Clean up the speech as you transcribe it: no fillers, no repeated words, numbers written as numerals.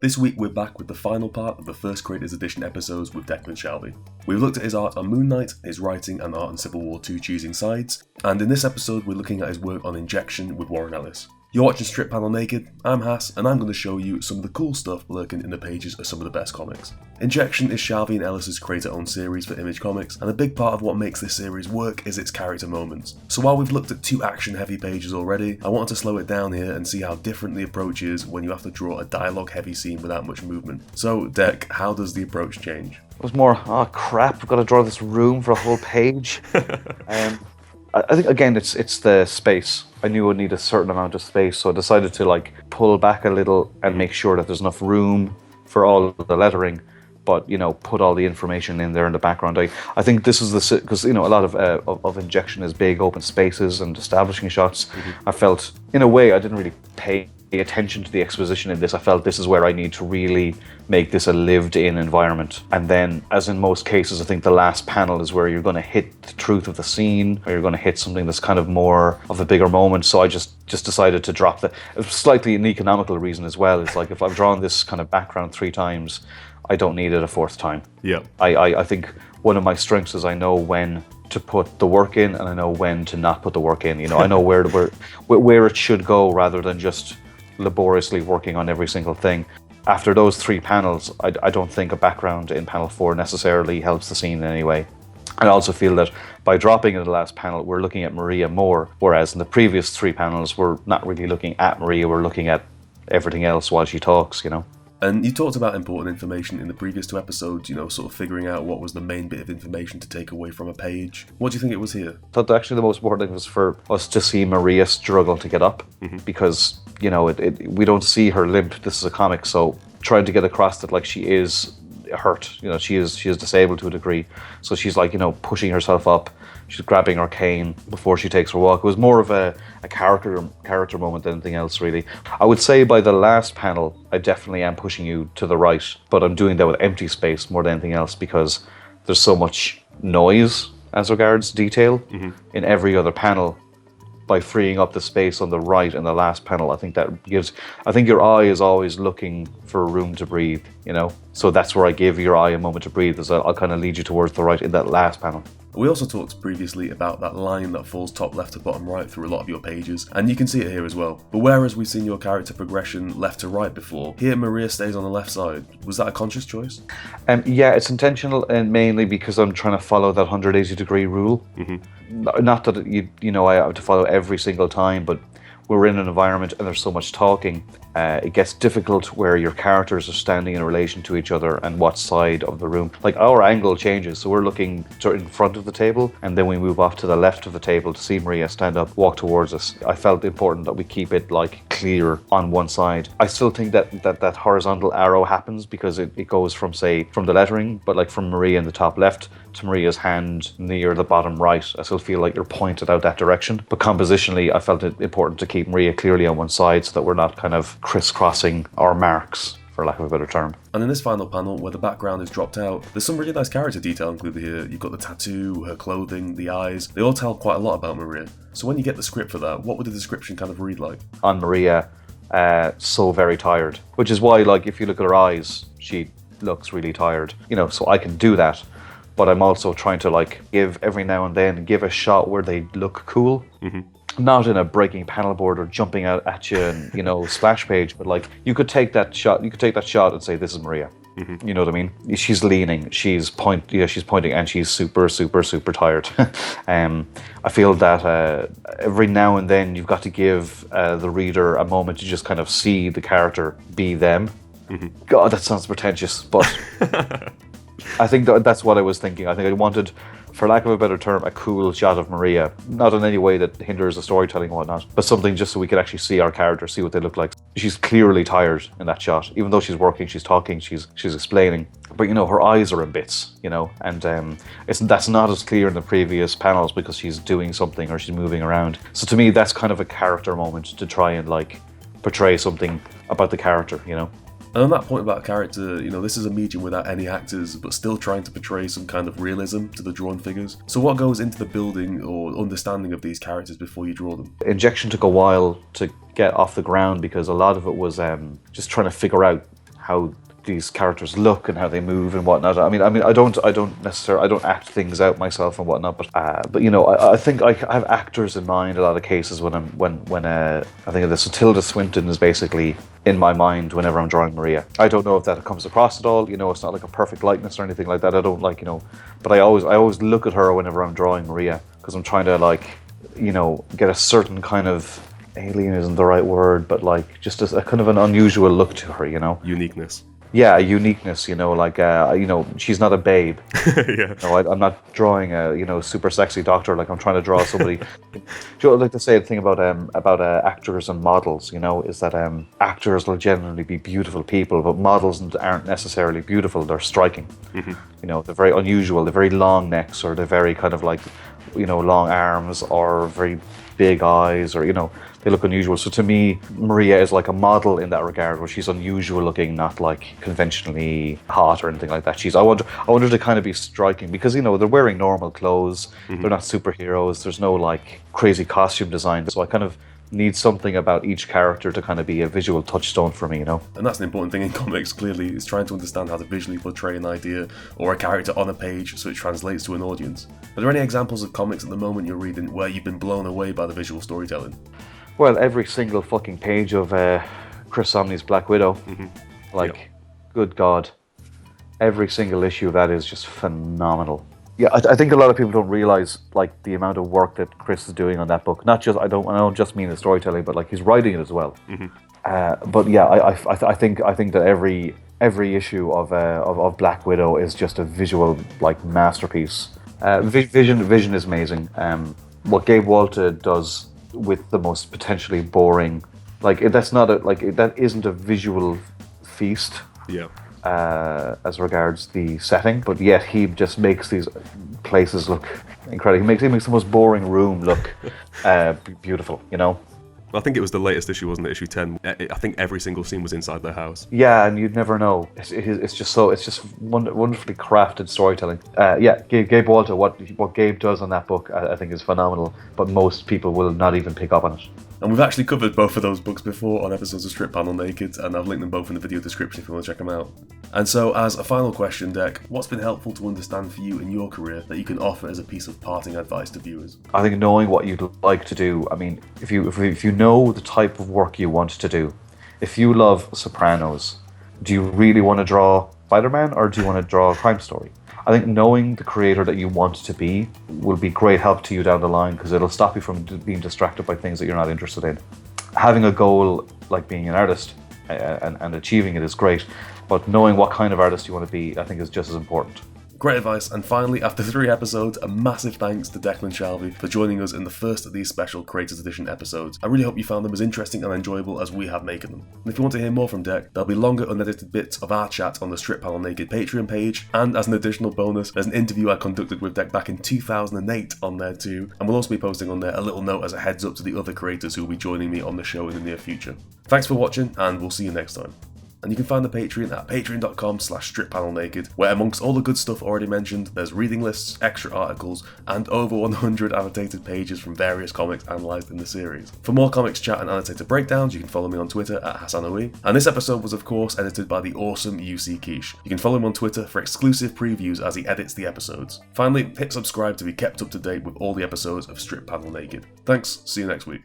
This week we're back with the final part of the first Creators Edition episodes with Declan Shalvey. We've looked at his art on Moon Knight, his writing and art on Civil War II Choosing Sides, and in this episode we're looking at his work on Injection with Warren Ellis. You're watching Strip Panel Naked, I'm Hass, and I'm going to show you some of the cool stuff lurking in the pages of some of the best comics. Injection is Shalvey and Ellis' creator-owned series for Image Comics, and a big part of what makes this series work is its character moments. So while we've looked at two action-heavy pages already, I wanted to slow it down here and see how different the approach is when you have to draw a dialogue-heavy scene without much movement. So, Dec, how does the approach change? It was more, oh crap, I've got to draw this room for a whole page. I think, again, it's the space. I knew I would need a certain amount of space, so I decided to pull back a little and make sure that there's enough room for all the lettering, but put all the information in there in the background. I think this is because a lot of Injection is big open spaces and establishing shots. I felt in a way I didn't really pay attention to the exposition in this. I felt this is where I need to really make this a lived-in environment. And then, as in most cases, I think the last panel is where you're going to hit the truth of the scene, or you're going to hit something that's kind of more of a bigger moment. So I just decided to drop the slightly an economical reason as well. It's like if I've drawn this kind of background 3 times, I don't need it a 4th time. Yeah. I think one of my strengths is I know when to put the work in, and I know when to not put the work in. I know where it should go, rather than just laboriously working on every single thing. After those 3 panels, I don't think a background in panel 4 necessarily helps the scene in any way. I also feel that by dropping in the last panel, we're looking at Maria more, whereas in the previous 3 panels, we're not really looking at Maria, we're looking at everything else while she talks, And you talked about important information in the previous 2 episodes, sort of figuring out what was the main bit of information to take away from a page. What do you think it was here? I thought actually the most important thing was for us to see Maria struggle to get up, because, we don't see her limp. This is a comic, so trying to get across that she is hurt, she is disabled to a degree. So she's pushing herself up. She's grabbing her cane before she takes her walk. It was more of a character moment than anything else, really. I would say by the last panel, I definitely am pushing you to the right, but I'm doing that with empty space more than anything else, because there's so much noise as regards detail in every other panel. By freeing up the space on the right in the last panel, I think your eye is always looking for room to breathe, So that's where I give your eye a moment to breathe, as I'll kind of lead you towards the right in that last panel. We also talked previously about that line that falls top left to bottom right through a lot of your pages, and you can see it here as well. But whereas we've seen your character progression left to right before, here Maria stays on the left side. Was that a conscious choice? Yeah, it's intentional, and mainly because I'm trying to follow that 180-degree rule. Not that I have to follow every single time, but we're in an environment and there's so much talking. It gets difficult where your characters are standing in relation to each other and what side of the room. Our angle changes, so we're looking in front of the table, and then we move off to the left of the table to see Maria stand up, walk towards us. I felt important that we keep it clear on one side. I still think that horizontal arrow happens because it goes from the lettering, but from Maria in the top left to Maria's hand near the bottom right. I still feel like you're pointed out that direction. But compositionally, I felt it important to keep Maria clearly on one side so that we're not kind of crisscrossing our marks, for lack of a better term. And in this final panel, where the background is dropped out, there's some really nice character detail included here. You've got the tattoo, her clothing, the eyes. They all tell quite a lot about Maria. So when you get the script for that, what would the description kind of read like? On Maria, so very tired. Which is why, if you look at her eyes, she looks really tired. So I can do that. But I'm also trying to give every now and then, give a shot where they look cool. Not in a breaking panel board or jumping out at you and, splash page, but you could take that shot and say, this is Maria. You know what I mean? She's leaning, she's pointing, and she's super, super, super tired. I feel that every now and then you've got to give the reader a moment to just kind of see the character be them. God, that sounds pretentious, but I think that's what I was thinking. I think I wanted, for lack of a better term, a cool shot of Maria. Not in any way that hinders the storytelling and whatnot, but something just so we could actually see our character, see what they look like. She's clearly tired in that shot. Even though she's working, she's talking, she's explaining. But, her eyes are in bits, and that's not as clear in the previous panels because she's doing something or she's moving around. So to me, that's kind of a character moment to try and, portray something about the character, And on that point about a character, this is a medium without any actors, but still trying to portray some kind of realism to the drawn figures. So what goes into the building or understanding of these characters before you draw them? Injection took a while to get off the ground because a lot of it was just trying to figure out how these characters look and how they move and whatnot. I mean, I don't act things out myself and whatnot, but you know, I think I have actors in mind a lot of cases when I think the Tilda Swinton is basically in my mind whenever I'm drawing Maria. I don't know if that comes across at all. You know, it's not like a perfect likeness or anything like that. I don't like, you know, but I always look at her whenever I'm drawing Maria because I'm trying to, like, you know, get a certain kind of, alien isn't the right word, but like just a kind of an unusual look to her, you know. Uniqueness. Yeah, a uniqueness, you know, like, you know, she's not a babe. Yeah. No, I'm not drawing a, you know, super sexy doctor. Like, I'm trying to draw somebody. Do you know, like to say the thing about actors and models, you know, is that actors will generally be beautiful people, but models aren't necessarily beautiful. They're striking. Mm-hmm. You know, they're very unusual. They're very long necks, or they're very kind of like, you know, long arms, or very big eyes, or, you know, they look unusual. So to me, Maria is like a model in that regard, where she's unusual looking, not like conventionally hot or anything like that. I want her to kind of be striking because, you know, they're wearing normal clothes. Mm-hmm. They're not superheroes. There's no like crazy costume design. So I kind of need something about each character to kind of be a visual touchstone for me, you know? And that's an important thing in comics, clearly, is trying to understand how to visually portray an idea or a character on a page so it translates to an audience. Are there any examples of comics at the moment you're reading where you've been blown away by the visual storytelling? Well, every single fucking page of Chris Samnee's Black Widow, like, good God, every single issue of that is just phenomenal. Yeah, I think a lot of people don't realize like the amount of work that Chris is doing on that book. Not just I don't just mean the storytelling, but like he's writing it as well. Mm-hmm. But yeah, I think that every issue of Black Widow is just a visual like masterpiece. Vision is amazing. What Gabe Walter does with the most potentially boring, like that isn't a visual feast. Yeah. As regards the setting, but yet he just makes these places look incredible. He makes the most boring room look beautiful, you know? I think it was the latest issue, wasn't it? Issue 10. I think every single scene was inside their house. Yeah, and you'd never know. It's just wonderfully crafted storytelling. Yeah, Gabe Walter, what Gabe does on that book, I think is phenomenal, but most people will not even pick up on it. And we've actually covered both of those books before on episodes of Strip Panel Naked, and I've linked them both in the video description if you want to check them out. And so, as a final question, Dec, what's been helpful to understand for you in your career that you can offer as a piece of parting advice to viewers? I think knowing what you'd like to do. I mean, if you know the type of work you want to do, if you love Sopranos, do you really want to draw Spider-Man or do you want to draw a crime story? I think knowing the creator that you want to be will be great help to you down the line because it'll stop you from being distracted by things that you're not interested in. Having a goal like being an artist and achieving it is great, but knowing what kind of artist you want to be, I think, is just as important. Great advice, and finally, after 3 episodes, a massive thanks to Declan Shalvey for joining us in the first of these special Creators Edition episodes. I really hope you found them as interesting and enjoyable as we have making them. And if you want to hear more from Dec, there'll be longer unedited bits of our chat on the Strip Panel Naked Patreon page, and as an additional bonus, there's an interview I conducted with Dec back in 2008 on there too, and we'll also be posting on there a little note as a heads up to the other creators who will be joining me on the show in the near future. Thanks for watching, and we'll see you next time. And you can find the Patreon at patreon.com/strippanelnaked, where amongst all the good stuff already mentioned, there's reading lists, extra articles, and over 100 annotated pages from various comics analysed in the series. For more comics chat and annotated breakdowns, you can follow me on Twitter at HassanOE. And this episode was of course edited by the awesome UC Quiche. You can follow him on Twitter for exclusive previews as he edits the episodes. Finally, hit subscribe to be kept up to date with all the episodes of Strip Panel Naked. Thanks, see you next week.